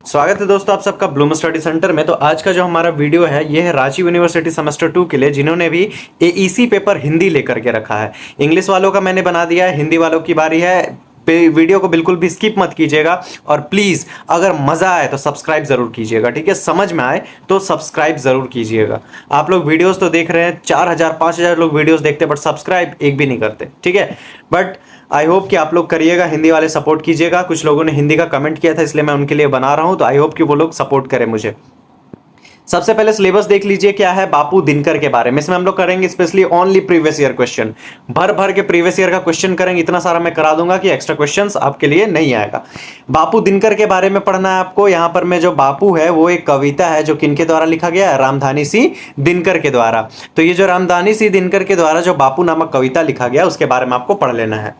स्वागत है दोस्तों आप सबका ब्लूम स्टडी सेंटर में। तो आज का जो हमारा वीडियो है ये है रांची यूनिवर्सिटी सेमेस्टर 2 के लिए, जिन्होंने भी एईसी पेपर हिंदी लेकर के रखा है। इंग्लिश वालों का मैंने बना दिया है, हिंदी वालों की बारी है। वीडियो को बिल्कुल भी स्किप मत कीजिएगा और प्लीज अगर मजा आए तो सब्सक्राइब जरूर कीजिएगा, ठीक है। समझ में आए तो सब्सक्राइब जरूर कीजिएगा। आप लोग वीडियोस तो देख रहे हैं, 4000 5000 लोग वीडियोस देखते हैं बट सब्सक्राइब एक भी नहीं करते, ठीक है। बट आई होप कि आप लोग करिएगा, हिंदी वाले सपोर्ट कीजिएगा। कुछ लोगों ने हिंदी का कमेंट किया था इसलिए मैं उनके लिए बना रहा हूं, तो आई होप कि वो लोग सपोर्ट करें मुझे। सबसे पहले सिलेबस देख लीजिए क्या है बापू दिनकर के बारे में। इसमें हम लोग करेंगे specially only previous year question, भर भर के प्रीवियस ईयर का क्वेश्चन करेंगे। इतना सारा मैं करा दूंगा कि एक्स्ट्रा क्वेश्चंस आपके लिए नहीं आएगा। बापू दिनकर के बारे में पढ़ना है आपको। यहां पर में जो बापू है वो एक कविता है जो किनके द्वारा लिखा गया है, रामधानी सिंह दिनकर के द्वारा। तो ये जो रामधानी सिंह दिनकर के द्वारा जो बापू नामक कविता लिखा गया उसके बारे में आपको पढ़ लेना है।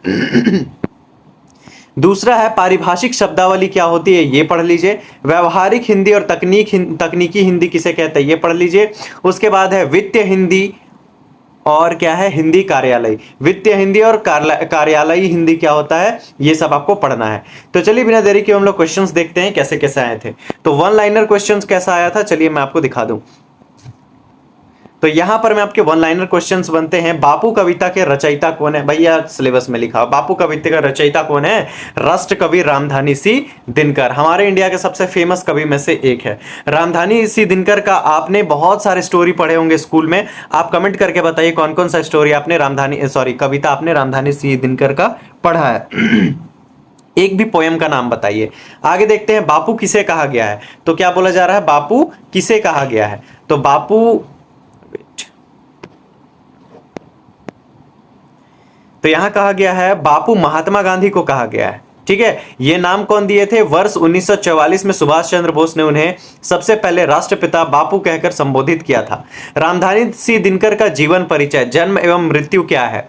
दूसरा है पारिभाषिक शब्दावली क्या होती है, ये पढ़ लीजिए। व्यवहारिक हिंदी और तकनीकी हिंदी किसे कहते हैं, ये पढ़ लीजिए। उसके बाद है वित्तीय हिंदी और क्या है, हिंदी कार्यालय। वित्तीय हिंदी और कार्यालयी हिंदी क्या होता है, ये सब आपको पढ़ना है। तो चलिए बिना देरी के हम लोग क्वेश्चंस देखते हैं कैसे कैसे आए थे। तो वन लाइनर क्वेश्चंस कैसा आया था, चलिए मैं आपको दिखा दूं। तो यहां पर मैं आपके वन लाइनर क्वेश्चंस बनते हैं। बापू कविता के रचयिता कौन है, भैया सिलेबस में लिखा बापू कविता का रचयिता कौन है, राष्ट्र कवि रामधानी सिंह दिनकर। हमारे इंडिया के सबसे फेमस कवि में से एक है रामधानी सिंह दिनकर का। आपने बहुत सारे स्टोरी पढ़े होंगे स्कूल में। आप कमेंट करके बताइए कौन कौन सा स्टोरी आपने कविता आपने रामधानी सिंह दिनकर का पढ़ा है। एक भी पोयम का नाम बताइए। आगे देखते हैं बापू किसे कहा गया है। तो क्या बोला जा रहा है, बापू किसे कहा गया है। तो बापू, तो यहां कहा गया है बापू महात्मा गांधी को कहा गया है, ठीक है। ये नाम कौन दिए थे, वर्ष 1944 में सुभाष चंद्र बोस ने उन्हें सबसे पहले राष्ट्रपिता बापू कहकर संबोधित किया था। रामधानी सिंह दिनकर का जीवन परिचय, जन्म एवं मृत्यु क्या है।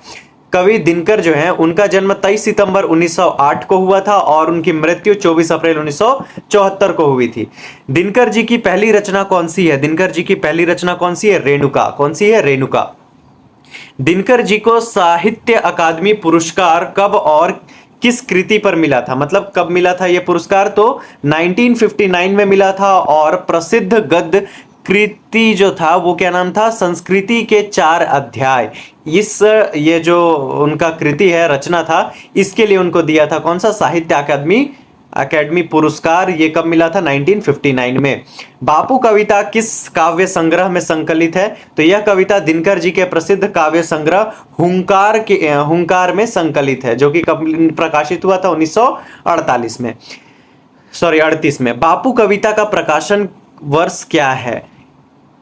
कवि दिनकर जो है उनका जन्म 23 सितंबर 1908 को हुआ था और उनकी मृत्यु 24 अप्रैल 1974 को हुई थी। दिनकर जी की पहली रचना कौन सी है, दिनकर जी की पहली रचना कौन सी है, रेणुका। कौन सी है, रेणुका। दिनकर जी को साहित्य अकादमी पुरस्कार कब और किस कृति पर मिला था, मतलब कब मिला था ये पुरस्कार, तो 1959 में मिला था। और प्रसिद्ध गद्य कृति जो था वो क्या नाम था, संस्कृति के 4 अध्याय। ये जो उनका कृति है, रचना था, इसके लिए उनको दिया था कौन सा, साहित्य अकादमी पुरस्कार। ये कब मिला था, 1959 में। बापू कविता किस काव्य संग्रह में संकलित है, तो यह कविता दिनकर जी के प्रसिद्ध काव्य संग्रह हुंकार में संकलित है, जो कि कब प्रकाशित हुआ था, 1938 में, 38 में। बापू कविता का प्रकाशन वर्ष क्या है,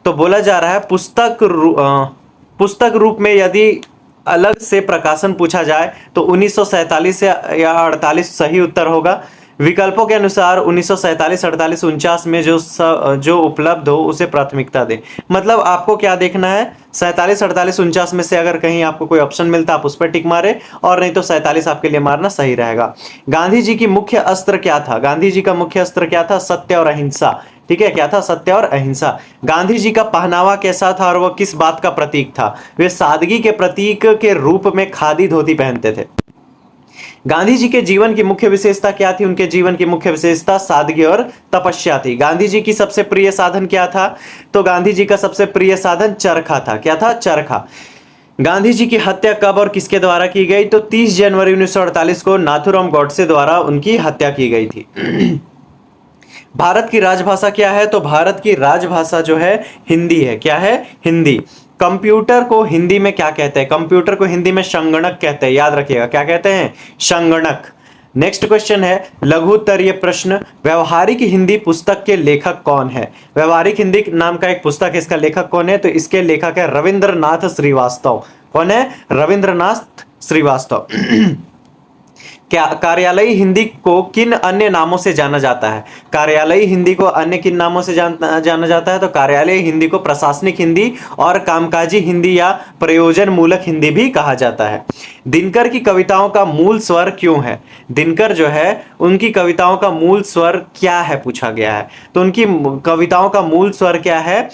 तो बोला जा रहा है पुस्तक रूप में यदि अलग से प्रकाशन पूछा जाए तो 1947 या 48 सही उत्तर होगा। विकल्पों के अनुसार 1947, 48, 49 में जो उपलब्ध हो उसे प्राथमिकता दें। मतलब आपको क्या देखना है, 47, 48, 49 में से अगर कहीं आपको कोई ऑप्शन मिलता आप उस पर टिक मारे, और नहीं तो 47 आपके लिए मारना सही रहेगा। गांधी जी की मुख्य अस्त्र क्या था, गांधी जी का मुख्य अस्त्र क्या था, सत्य और अहिंसा, ठीक है। क्या था, सत्य और अहिंसा। गांधी जी का पहनावा कैसा था और वह किस बात का प्रतीक था, वे सादगी के प्रतीक के रूप में खादी धोती पहनते थे। गांधी जी के जीवन की मुख्य विशेषता क्या थी, उनके जीवन की मुख्य विशेषता सादगी और तपस्या थी। गांधी जी की सबसे प्रिय साधन क्या था, तो गांधी जी का सबसे प्रिय साधन चरखा था। क्या था, चरखा। गांधी जी की हत्या कब और किसके द्वारा की गई, तो 30 जनवरी 1948 को नाथूराम गॉडसे द्वारा उनकी हत्या की गई थी। भारत की राजभाषा क्या है, तो भारत की राजभाषा जो है हिंदी है। क्या है, हिंदी। कंप्यूटर को हिंदी में क्या कहते हैं, कंप्यूटर को हिंदी में संगणक कहते हैं, याद रखिएगा क्या कहते हैं, संगणक। नेक्स्ट क्वेश्चन है लघुत्तरीय प्रश्न, व्यवहारिक हिंदी पुस्तक के लेखक कौन है। व्यवहारिक हिंदी नाम का एक पुस्तक है, इसका लेखक कौन है, तो इसके लेखक है रविंद्रनाथ श्रीवास्तव। कौन है, रविंद्रनाथ श्रीवास्तव। क्या कार्यालयी हिंदी को किन अन्य नामों से जाना जाता है, कार्यालयी हिंदी को अन्य किन नामों से जाना जाता है, तो कार्यालयी हिंदी को प्रशासनिक हिंदी और कामकाजी हिंदी या प्रयोजन मूलक हिंदी भी कहा जाता है। दिनकर की कविताओं का मूल स्वर क्यों है, दिनकर जो है उनकी कविताओं का मूल स्वर क्या है पूछा गया है, तो उनकी कविताओं का मूल स्वर क्या है,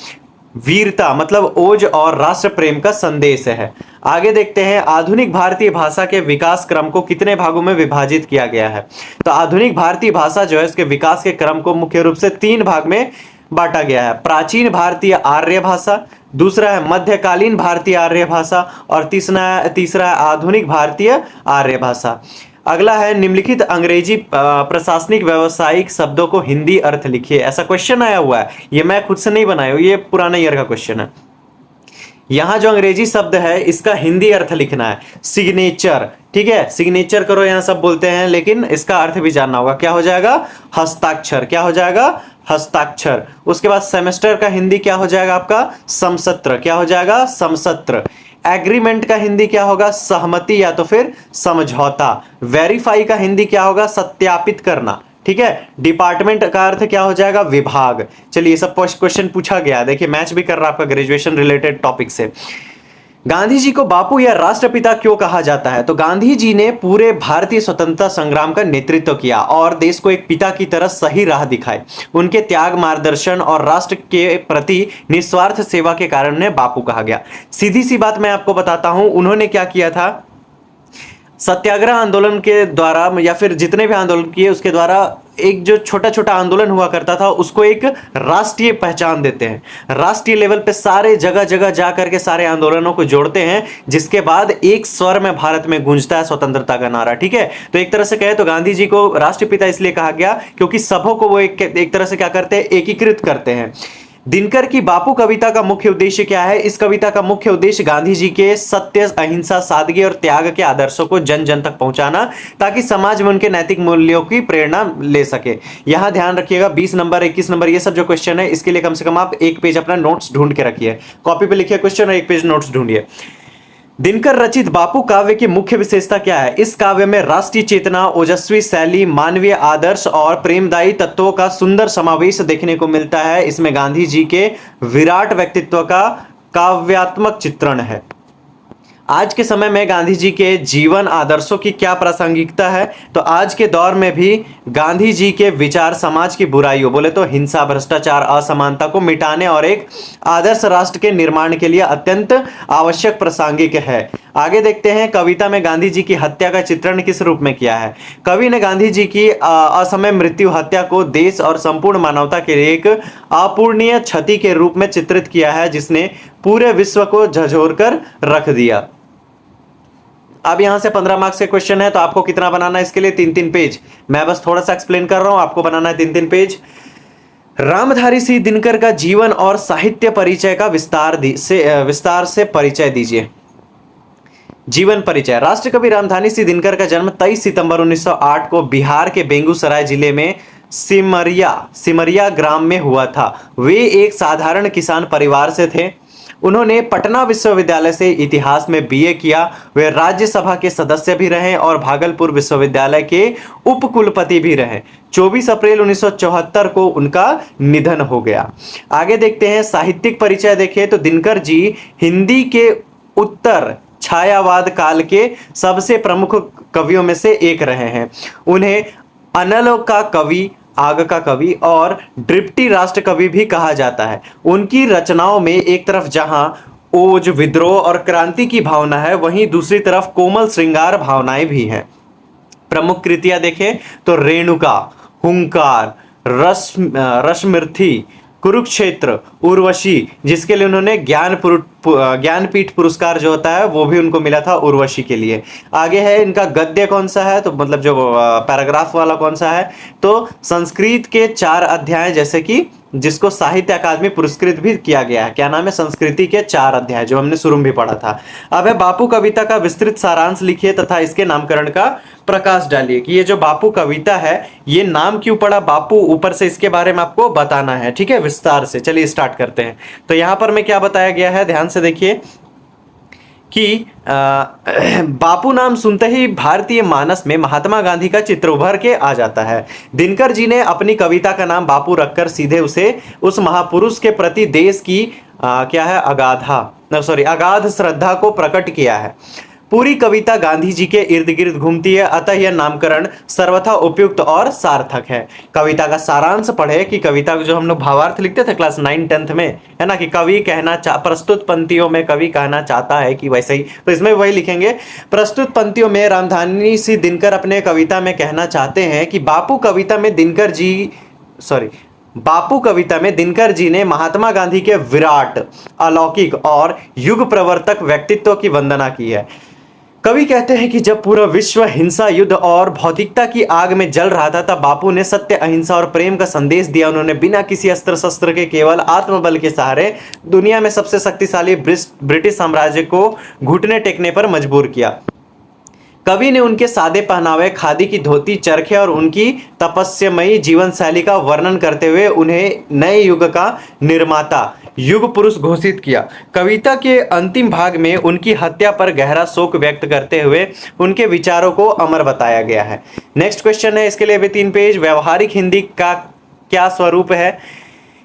वीरता, मतलब ओज और राष्ट्र प्रेम का संदेश है। आगे देखते हैं, आधुनिक भारतीय भाषा के विकास क्रम को कितने भागों में विभाजित किया गया है। तो आधुनिक भारतीय भाषा जो है इसके विकास के क्रम को मुख्य रूप से 3 भाग में बांटा गया है। प्राचीन भारतीय आर्य भाषा, दूसरा है मध्यकालीन भारतीय आर्य भाषा और तीसरा है आधुनिक भारतीय आर्य भाषा। अगला है, निम्नलिखित अंग्रेजी प्रशासनिक व्यावसायिक शब्दों को हिंदी अर्थ लिखिए। ऐसा क्वेश्चन आया हुआ है, ये मैं खुद से नहीं बनाया हूं, ये पुराने ईयर का क्वेश्चन है। यहां जो अंग्रेजी शब्द है इसका हिंदी अर्थ लिखना है। सिग्नेचर, ठीक है, सिग्नेचर करो यहां सब बोलते हैं, लेकिन इसका अर्थ भी जानना होगा। क्या हो जाएगा? हस्ताक्षर। क्या हो जाएगा? हस्ताक्षर। उसके बाद सेमेस्टर का हिंदी क्या हो जाएगा आपका? समसत्र। क्या हो जाएगा? समसत्र। एग्रीमेंट का हिंदी क्या होगा? सहमति या तो फिर समझौता। वेरीफाई का हिंदी क्या होगा? सत्यापित करना। ठीक है। डिपार्टमेंट का अर्थ क्या हो जाएगा? विभाग। चलिए, सब क्वेश्चन पूछा गया, देखिए मैच भी कर रहा है आपका ग्रेजुएशन रिलेटेड टॉपिक से। गांधी जी को बापू या राष्ट्रपिता क्यों कहा जाता है? तो गांधी जी ने पूरे भारतीय स्वतंत्रता संग्राम का नेतृत्व किया और देश को एक पिता की तरह सही राह दिखाई। उनके त्याग, मार्गदर्शन और राष्ट्र के प्रति निस्वार्थ सेवा के कारण उन्हें बापू कहा गया। सीधी सी बात मैं आपको बताता हूं, उन्होंने क्या किया था, सत्याग्रह आंदोलन के द्वारा या फिर जितने भी आंदोलन किए उसके द्वारा एक जो छोटा छोटा आंदोलन हुआ करता था उसको एक राष्ट्रीय पहचान देते हैं। राष्ट्रीय लेवल पे सारे जगह जगह जा करके सारे आंदोलनों को जोड़ते हैं, जिसके बाद एक स्वर में भारत में गूंजता है स्वतंत्रता का नारा। ठीक है, तो एक तरह से कहे तो गांधी जी को राष्ट्रपिता इसलिए कहा गया क्योंकि सबों को वो एक तरह से क्या करते हैं, एकीकृत करते हैं। दिनकर की बापू कविता का मुख्य उद्देश्य क्या है? इस कविता का मुख्य उद्देश्य गांधी जी के सत्य, अहिंसा, सादगी और त्याग के आदर्शों को जन जन तक पहुंचाना, ताकि समाज में उनके नैतिक मूल्यों की प्रेरणा ले सके। यहां ध्यान रखिएगा 20 नंबर 21 नंबर ये सब जो क्वेश्चन है इसके लिए कम से कम आप एक पेज अपना नोट्स ढूंढ के रखिए। कॉपी पे लिखिए क्वेश्चन और एक पेज नोट्स ढूंढिए। दिनकर रचित बापू काव्य की मुख्य विशेषता क्या है? इस काव्य में राष्ट्रीय चेतना, ओजस्वी शैली, मानवीय आदर्श और प्रेमदायी तत्वों का सुंदर समावेश देखने को मिलता है। इसमें गांधी जी के विराट व्यक्तित्व का काव्यात्मक चित्रण है। आज के समय में गांधी जी के जीवन आदर्शों की क्या प्रासंगिकता है? तो आज के दौर में भी गांधी जी के विचार समाज की बुराइयों, बोले तो हिंसा, भ्रष्टाचार, असमानता को मिटाने और एक आदर्श राष्ट्र के निर्माण के लिए अत्यंत आवश्यक प्रासंगिक है। आगे देखते हैं, कविता में गांधी जी की हत्या का चित्रण किस रूप में किया है? कवि ने गांधी जी की असमय मृत्यु, हत्या को देश और संपूर्ण मानवता के लिए एक अपूरणीय क्षति के रूप में चित्रित किया है, जिसने पूरे विश्व को झंझोर कर रख दिया। अब यहां से 15 मार्क्स के क्वेश्चन है, तो आपको कितना बनाना है इसके लिए? 3-3 पेज। मैं बस थोड़ा सा एक्सप्लेन कर रहा हूं, आपको बनाना है 3-3 पेज। रामधारी सिंह दिनकर का जीवन और साहित्य परिचय का विस्तार से परिचय दीजिए। जीवन परिचय। राष्ट्रकवि रामधारी सिंह दिनकर का जन्म 23 सितंबर 1908 को बिहार के बेगूसराय जिले में सिमरिया ग्राम में हुआ था। वे एक साधारण किसान परिवार से थे। उन्होंने पटना विश्वविद्यालय से इतिहास में बीए किया। वे राज्यसभा के सदस्य भी रहे और भागलपुर विश्वविद्यालय के उपकुलपति भी रहे। 24 अप्रैल 1974 को उनका निधन हो गया। आगे देखते हैं, साहित्यिक परिचय देखें तो दिनकर जी हिंदी के उत्तर छायावाद काल के सबसे प्रमुख कवियों में से एक रहे हैं। उन्हें अनल का कवि, आग का कवि और ड्रिप्टी राष्ट्र कवि भी कहा जाता है। उनकी रचनाओं में एक तरफ जहां ओज, विद्रोह और क्रांति की भावना है, वहीं दूसरी तरफ कोमल श्रृंगार भावनाएं भी हैं। प्रमुख कृतियां देखें तो रेणुका, हुंकार, रश्मिरथी, कुरुक्षेत्र, उर्वशी, जिसके लिए उन्होंने ज्ञानपीठ पुरस्कार जो होता है वो भी उनको मिला था उर्वशी के लिए। आगे है इनका गद्य कौन सा है, तो मतलब जो पैराग्राफ वाला कौन सा है, तो संस्कृत के 4 अध्याय, जैसे कि जिसको साहित्य अकादमी पुरस्कृत भी किया गया है। क्या नाम है? संस्कृति के 4 अध्याय, जो हमने शुरू में भी पढ़ा था। अब है बापू कविता का विस्तृत सारांश लिखिए तथा इसके नामकरण का प्रकाश डालिए कि ये जो बापू कविता है ये नाम क्यों पड़ा बापू, ऊपर से इसके बारे में आपको बताना है। ठीक है, विस्तार से। चलिए स्टार्ट करते हैं। तो यहां पर मैं क्या बताया गया है, ध्यान से देखिए कि बापू नाम सुनते ही भारतीय मानस में महात्मा गांधी का चित्र उभर के आ जाता है। दिनकर जी ने अपनी कविता का नाम बापू रखकर सीधे उस महापुरुष के प्रति देश की अगाध श्रद्धा को प्रकट किया है। पूरी कविता गांधी जी के इर्द गिर्द घूमती है, अतः यह नामकरण सर्वथा उपयुक्त और सार्थक है। कविता का सारांश पढ़े कि कविता को जो हम लोग भावार्थ लिखते थे क्लास 9-10 में, है ना, कि कवि कहना प्रस्तुत पंक्तियों में कवि कहना चाहता है कि वैसे ही, तो इसमें वही लिखेंगे। प्रस्तुत पंक्तियों में रामधानी सी दिनकर अपने कविता में कहना चाहते हैं कि बापू कविता में दिनकर जी ने महात्मा गांधी के विराट, अलौकिक और युग प्रवर्तक व्यक्तित्व की वंदना की है। कवि कहते हैं कि जब पूरा विश्व हिंसा, युद्ध और भौतिकता की आग में जल रहा था, तब बापू ने सत्य, अहिंसा और प्रेम का संदेश दिया। उन्होंने बिना किसी अस्त्र शस्त्र के केवल आत्मबल के सहारे दुनिया में सबसे शक्तिशाली ब्रिटिश साम्राज्य को घुटने टेकने पर मजबूर किया। कवि ने उनके सादे पहनावे, खादी की धोती, चरखे और उनकी तपस्यामयी जीवन शैली का वर्णन करते हुए उन्हें नए युग का निर्माता, युग पुरुष घोषित किया। कविता के अंतिम भाग में उनकी हत्या पर गहरा शोक व्यक्त करते हुए उनके विचारों को अमर बताया गया है। नेक्स्ट क्वेश्चन है, इसके लिए भी 3 पेज। व्यवहारिक हिंदी का क्या स्वरूप है?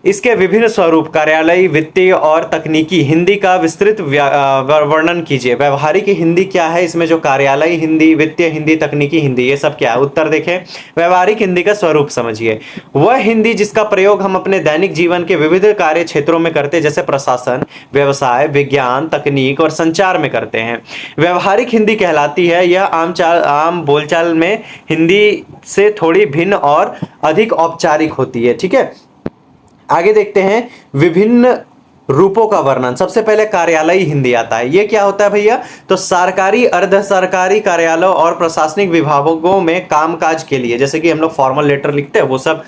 इसके विभिन्न स्वरूप, कार्यालयी, वित्तीय और तकनीकी हिंदी का विस्तृत वर्णन कीजिए। व्यवहारिक हिंदी क्या है? इसमें जो कार्यालयी हिंदी, वित्तीय हिंदी, तकनीकी हिंदी, ये सब क्या है? उत्तर देखें। व्यवहारिक हिंदी का स्वरूप समझिए, वह हिंदी जिसका प्रयोग हम अपने दैनिक जीवन के विविध कार्य क्षेत्रों में करते हैं, जैसे प्रशासन, व्यवसाय, विज्ञान, तकनीक और संचार में करते हैं, व्यवहारिक हिंदी कहलाती है। यह आम बोलचाल में हिंदी से थोड़ी भिन्न और अधिक औपचारिक होती है। ठीक है, आगे देखते हैं विभिन्न रूपों का वर्णन। सबसे पहले कार्यालयी हिंदी आता है। ये क्या होता है भैया? तो सरकारी, अर्ध सरकारी कार्यालयों और प्रशासनिक विभागों में कामकाज के लिए, जैसे कि हम लोग फॉर्मल लेटर लिखते हैं, वो सब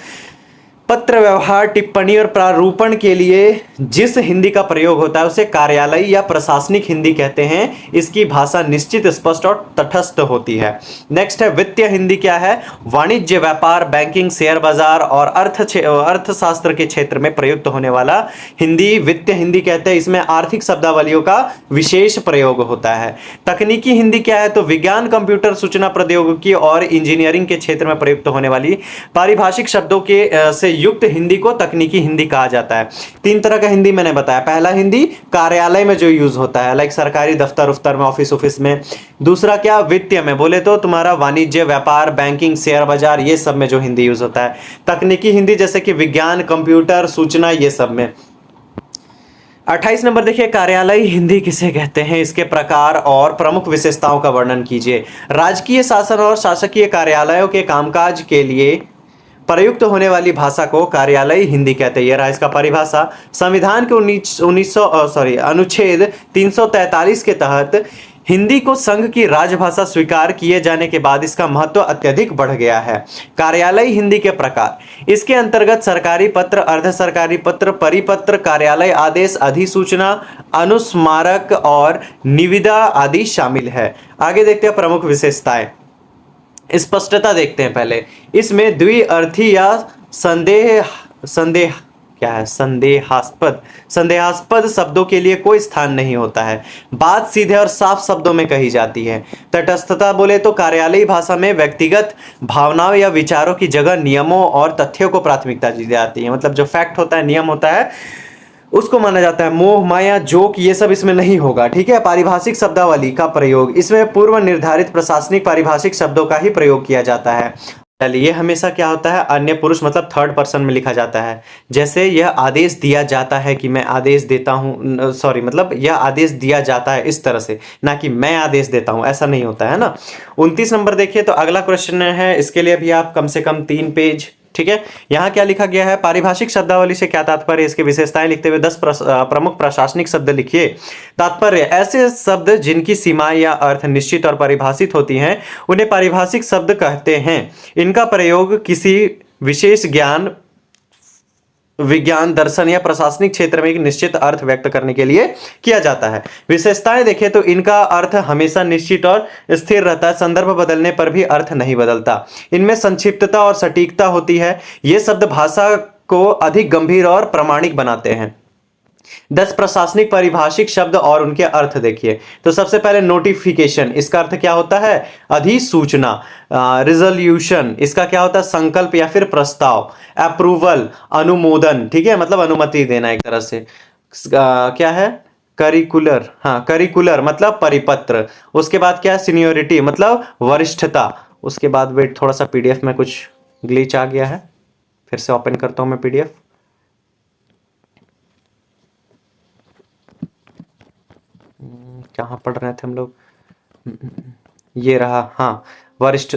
पत्र व्यवहार, टिप्पणी और प्रारूपण के लिए जिस हिंदी का प्रयोग होता है उसे कार्यालयी या प्रशासनिक हिंदी कहते हैं। इसकी भाषा निश्चित, स्पष्ट और तटस्थ होती है। नेक्स्ट है वित्तीय हिंदी। क्या है? वाणिज्य, व्यापार, बैंकिंग, शेयर बाजार और अर्थशास्त्र के क्षेत्र में प्रयुक्त होने वाला हिंदी वित्तीय हिंदी कहते हैं। इसमें आर्थिक शब्दावलियों का विशेष प्रयोग होता है। तकनीकी हिंदी क्या है? तो विज्ञान, कंप्यूटर, सूचना प्रौद्योगिकी और इंजीनियरिंग के क्षेत्र में प्रयुक्त होने वाली पारिभाषिक शब्दों के से युक्त हिंदी को तकनीकी हिंदी कहा जाता है। 3 तरह का हिंदी मैंने बताया। पहला हिंदी कार्यालय में जो यूज होता है, लाइक सरकारी दफ्तर उफ्तर में, ऑफिस में। दूसरा क्या? वित्तीय में, बोले तो तुम्हारा वाणिज्य, व्यापार, बैंकिंग, शेयर बाजार, ये सब में जो हिंदी यूज होता है। तकनीकी हिंदी जैसे कि विज्ञान, कंप्यूटर, सूचना, ये सब में। 28 नंबर देखिए, कार्यालयी हिंदी किसे कहते हैं? इसके प्रकार और प्रमुख विशेषताओं का वर्णन कीजिए। राजकीय शासन और शासकीय कार्यालयों के कामकाज के लिए प्रयुक्त होने वाली भाषा को कार्यालयी हिंदी कहते हैं। यह रहा इसका परिभाषा। संविधान के अनुच्छेद 343 के तहत हिंदी को संघ की राजभाषा स्वीकार किए जाने के बाद इसका महत्व अत्यधिक बढ़ गया है। कार्यालयी हिंदी के प्रकार, इसके अंतर्गत सरकारी पत्र, अर्ध सरकारी पत्र, परिपत्र, कार्यालय आदेश, अधिसूचना, अनुस्मारक और निविदा आदि शामिल है। आगे देखते हैं प्रमुख विशेषताएं। स्पष्टता देखते हैं पहले। इसमें द्विअर्थी या संदेहास्पद शब्दों के लिए कोई स्थान नहीं होता है। बात सीधे और साफ शब्दों में कही जाती है। तटस्थता बोले तो कार्यालयी भाषा में व्यक्तिगत भावनाओं या विचारों की जगह नियमों और तथ्यों को प्राथमिकता दी जाती है। मतलब जो फैक्ट होता है, नियम होता है, उसको माना जाता है। मोह माया, जोक, ये सब इसमें नहीं होगा। ठीक है। पारिभाषिक शब्दावली का प्रयोग, इसमें पूर्व निर्धारित प्रशासनिक पारिभाषिक शब्दों का ही प्रयोग किया जाता है। चलिए, हमेशा क्या होता है? अन्य पुरुष, मतलब थर्ड पर्सन में लिखा जाता है। जैसे यह आदेश दिया जाता है कि मैं आदेश देता हूं, मतलब यह आदेश दिया जाता है, इस तरह से, ना कि मैं आदेश देता हूं, ऐसा नहीं होता है ना। 29 नंबर देखिए, तो अगला क्वेश्चन है, इसके लिए भी आप कम से कम 3 पेज। ठीक है। यहां क्या लिखा गया है? पारिभाषिक शब्दावली से क्या तात्पर्य, इसकी विशेषताएं लिखते हुए 10 प्रमुख प्रशासनिक शब्द लिखिए। तात्पर्य, ऐसे शब्द जिनकी सीमाएं या अर्थ निश्चित और परिभाषित होती हैं, उन्हें पारिभाषिक शब्द कहते हैं। इनका प्रयोग किसी विशेष विज्ञान, दर्शन या प्रशासनिक क्षेत्र में एक निश्चित अर्थ व्यक्त करने के लिए किया जाता है। विशेषताएं देखें तो इनका अर्थ हमेशा निश्चित और स्थिर रहता है। संदर्भ बदलने पर भी अर्थ नहीं बदलता। इनमें संक्षिप्तता और सटीकता होती है। ये शब्द भाषा को अधिक गंभीर और प्रामाणिक बनाते हैं। 10 प्रशासनिक पारिभाषिक शब्द और उनके अर्थ देखिए। तो सबसे पहले नोटिफिकेशन, इसका अर्थ क्या होता है? अधिसूचना। रिजोल्यूशन, इसका क्या होता है? संकल्प या फिर प्रस्ताव। अप्रूवल, अनुमोदन, ठीक है, मतलब अनुमति देना एक तरह से। क्या है? करिकुलर, हाँ करिकुलर मतलब परिपत्र। उसके बाद क्या है, सीनियोरिटी मतलब वरिष्ठता। उसके बाद वेट, थोड़ा सा पीडीएफ में कुछ ग्लिच आ गया है, फिर से ओपन करता हूं मैं पीडीएफ। कहाँ पढ़ रहे थे हम लोग, ये रहा, हाँ वरिष्ठ,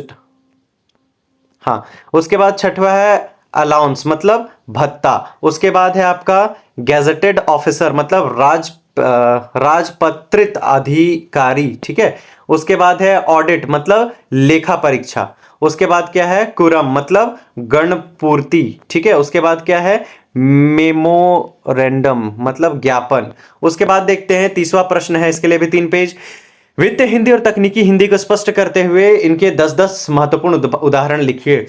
हाँ। उसके बाद छठवा है अलाउंस मतलब भत्ता। उसके बाद है आपका गैजेटेड ऑफिसर मतलब राजपत्रित अधिकारी, ठीक है। उसके बाद है ऑडिट मतलब लेखा परीक्षा। उसके बाद क्या है, कुरम मतलब गणपूर्ति, ठीक है। उसके बाद क्या है, मेमोरेंडम मतलब ज्ञापन। उसके बाद देखते हैं तीसरा प्रश्न है, इसके लिए भी 3 पेज। वित्तीय हिंदी और तकनीकी हिंदी को स्पष्ट करते हुए इनके 10-10 महत्वपूर्ण उदाहरण लिखिए।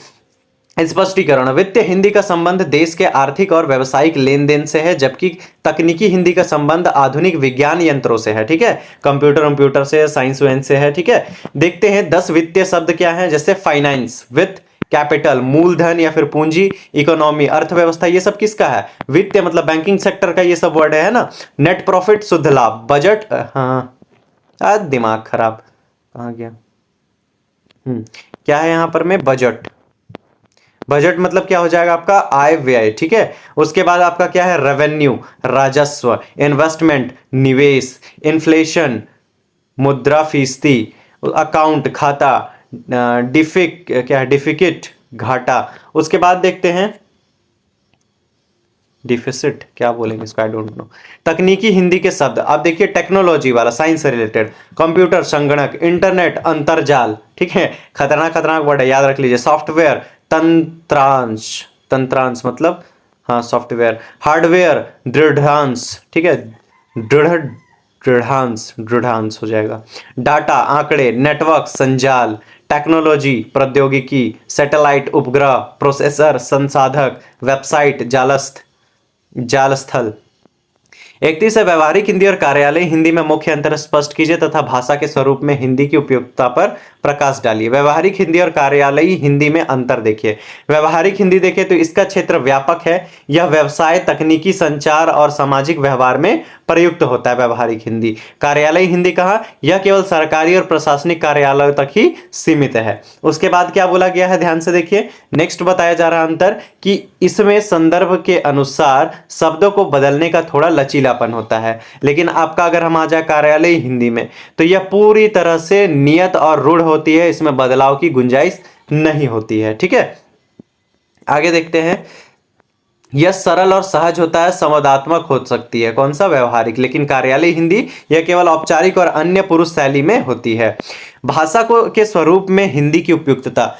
स्पष्टीकरण, वित्तीय हिंदी का संबंध देश के आर्थिक और व्यावसायिक लेन देन से है, जबकि तकनीकी हिंदी का संबंध आधुनिक विज्ञान यंत्रों से है, ठीक है। कंप्यूटर से, साइंस वाइंस से है, ठीक है। देखते हैं 10 वित्तीय शब्द क्या है, जैसे फाइनेंस, वित्त, कैपिटल मूलधन या फिर पूंजी, इकोनॉमी अर्थव्यवस्था, ये सब किसका है, वित्तीय मतलब बैंकिंग सेक्टर का ये सब वर्ड है ना। नेट प्रॉफिट शुद्ध लाभ, बजट, हाँ आज दिमाग खराब, कहाँ गया, क्या है यहां पर में, बजट। बजट मतलब क्या हो जाएगा आपका, आय व्यय, ठीक है। उसके बाद आपका क्या है, रेवेन्यू राजस्व, इन्वेस्टमेंट निवेश, इन्फ्लेशन मुद्रास्फीति, अकाउंट खाता, क्या है, डिफिकिट घाटा। उसके बाद देखते हैं डिफिसिट, क्या बोलेंगे इसको, आई डोंट नो। तकनीकी हिंदी के शब्द आप देखिए, टेक्नोलॉजी वाला, साइंस से रिलेटेड, कंप्यूटर संगणक, इंटरनेट अंतरजाल, ठीक है। खतरनाक खतरनाक वर्ड है, याद रख लीजिए। सॉफ्टवेयर, तंत्रांश, तंत्रांश मतलब हाँ सॉफ्टवेयर, हार्डवेयर दृढ़ांश, ठीक है, दृढ़ दृढ़ांश, दृढ़ांश हो जाएगा। डाटा आंकड़े, नेटवर्क संजाल, टेक्नोलॉजी प्रौद्योगिकी, सैटेलाइट उपग्रह, प्रोसेसर संसाधक, वेबसाइट जालस्थ, जाल स्थल। 31 है, व्यवहारिक हिंदी और कार्यालय हिंदी में मुख्य अंतर स्पष्ट कीजिए तथा भाषा के स्वरूप में हिंदी की उपयुक्तता पर प्रकाश डालिए। व्यवहारिक हिंदी और कार्यालयी हिंदी में अंतर देखिए। व्यवहारिक हिंदी देखिए तो इसका क्षेत्र व्यापक है, यह व्यवसाय, तकनीकी, संचार और सामाजिक व्यवहार में प्रयुक्त होता है व्यवहारिक हिंदी। कार्यालयी हिंदी कहा, यह केवल सरकारी और प्रशासनिक कार्यालयों तक ही सीमित है। उसके बाद क्या बोला गया है, ध्यान से देखिए, नेक्स्ट बताया जा रहा अंतर कि इसमें संदर्भ के अनुसार शब्दों को बदलने का थोड़ा लचीलापन होता है, लेकिन आपका अगर हम आ जाए कार्यालयी हिंदी में तो यह पूरी तरह से नियत और रूढ़ होती है, इसमें बदलाव की गुंजाइश नहीं होती है, ठीक है। आगे देखते हैं, यह सरल और सहज होता है, संवादात्मक हो सकती है, कौन सा, व्यवहारिक। लेकिन कार्यालय हिंदी यह केवल औपचारिक और अन्य पुरुष शैली में होती है। भाषा को के स्वरूप में हिंदी की उपयुक्तता,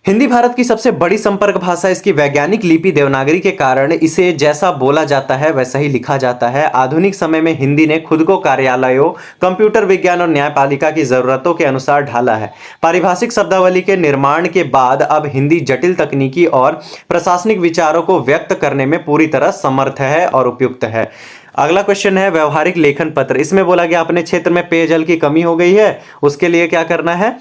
हिंदी भारत की सबसे बड़ी संपर्क भाषा, इसकी वैज्ञानिक लिपि देवनागरी के कारण इसे जैसा बोला जाता है वैसा ही लिखा जाता है। आधुनिक समय में हिंदी ने खुद को कार्यालयों, कंप्यूटर विज्ञान और न्यायपालिका की जरूरतों के अनुसार ढाला है। पारिभाषिक शब्दावली के निर्माण के बाद अब हिंदी जटिल तकनीकी और प्रशासनिक विचारों को व्यक्त करने में पूरी तरह समर्थ है और उपयुक्त है। अगला क्वेश्चन है व्यवहारिक लेखन पत्र। इसमें बोला गया अपने क्षेत्र में पेयजल की कमी हो गई है, उसके लिए क्या करना है,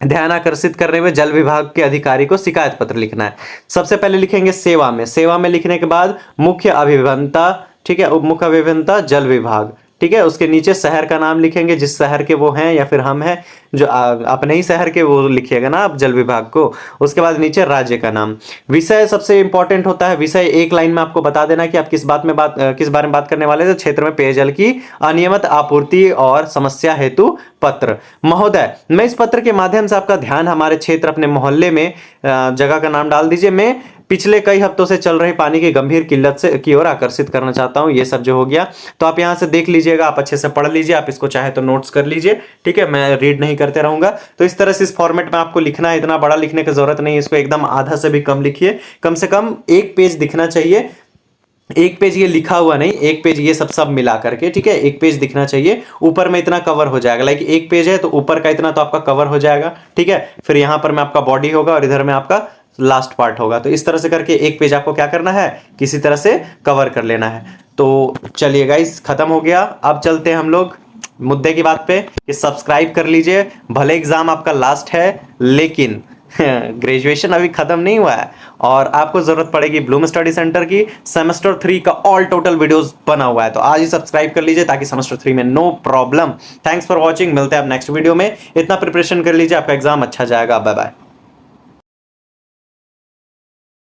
ध्यान आकर्षित करने में जल विभाग के अधिकारी को शिकायत पत्र लिखना है। सबसे पहले लिखेंगे सेवा में, सेवा में लिखने के बाद मुख्य अभियंता, ठीक है, उप मुख्य अभियंता जल विभाग, ठीक है। उसके नीचे शहर का नाम लिखेंगे, जिस शहर के वो हैं या फिर हम हैं जो अपने ही शहर के, वो लिखिएगा ना आप जल विभाग को। उसके बाद नीचे राज्य का नाम। विषय सबसे इंपॉर्टेंट होता है, विषय एक लाइन में आपको बता देना कि आप किस बारे में बात करने वाले थे। क्षेत्र में पेयजल की अनियमित आपूर्ति और समस्या हेतु पत्र। महोदय, मैं इस पत्र के माध्यम से आपका ध्यान हमारे क्षेत्र, अपने मोहल्ले में, जगह का नाम डाल दीजिए, मैं पिछले कई हफ्तों से चल रही पानी की गंभीर किल्लत से की ओर आकर्षित करना चाहता हूं। ये सब जो हो गया तो आप यहां से देख लीजिएगा, आप अच्छे से पढ़ लीजिए, आप इसको चाहे तो नोट्स कर लीजिए, ठीक है, मैं रीड नहीं करते रहूंगा। तो इस तरह से इस फॉर्मेट में आपको लिखना है, इतना बड़ा लिखने की जरूरत नहीं है, इसको एकदम आधा से भी कम लिखिए, कम से कम 1 पेज दिखना चाहिए। 1 पेज ये लिखा हुआ नहीं, 1 पेज ये सब मिला करके, ठीक है, 1 पेज दिखना चाहिए। ऊपर में इतना कवर हो जाएगा, लाइक 1 पेज है तो ऊपर का इतना तो आपका कवर हो जाएगा, ठीक है। फिर यहां पर में आपका बॉडी होगा और इधर में आपका लास्ट पार्ट होगा। तो इस तरह से करके 1 पेज आपको क्या करना है, किसी तरह से कवर कर लेना है। तो चलिए गाइस, खत्म हो गया। अब चलते हैं हम लोग मुद्दे की बात पे कि सब्सक्राइब कर लीजिए। भले एग्जाम आपका लास्ट है, लेकिन ग्रेजुएशन अभी खत्म नहीं हुआ है और आपको जरूरत पड़ेगी ब्लूम स्टडी सेंटर की। सेमेस्टर 3 का ऑल टोटल वीडियोस बना हुआ है, तो आज ही सब्सक्राइब कर लीजिए ताकि सेमेस्टर 3 में no problem. Thanks for watching, मिलते हैं आप नेक्स्ट वीडियो में। इतना प्रिपरेशन कर लीजिए, आपका एग्जाम अच्छा जाएगा। Bye bye.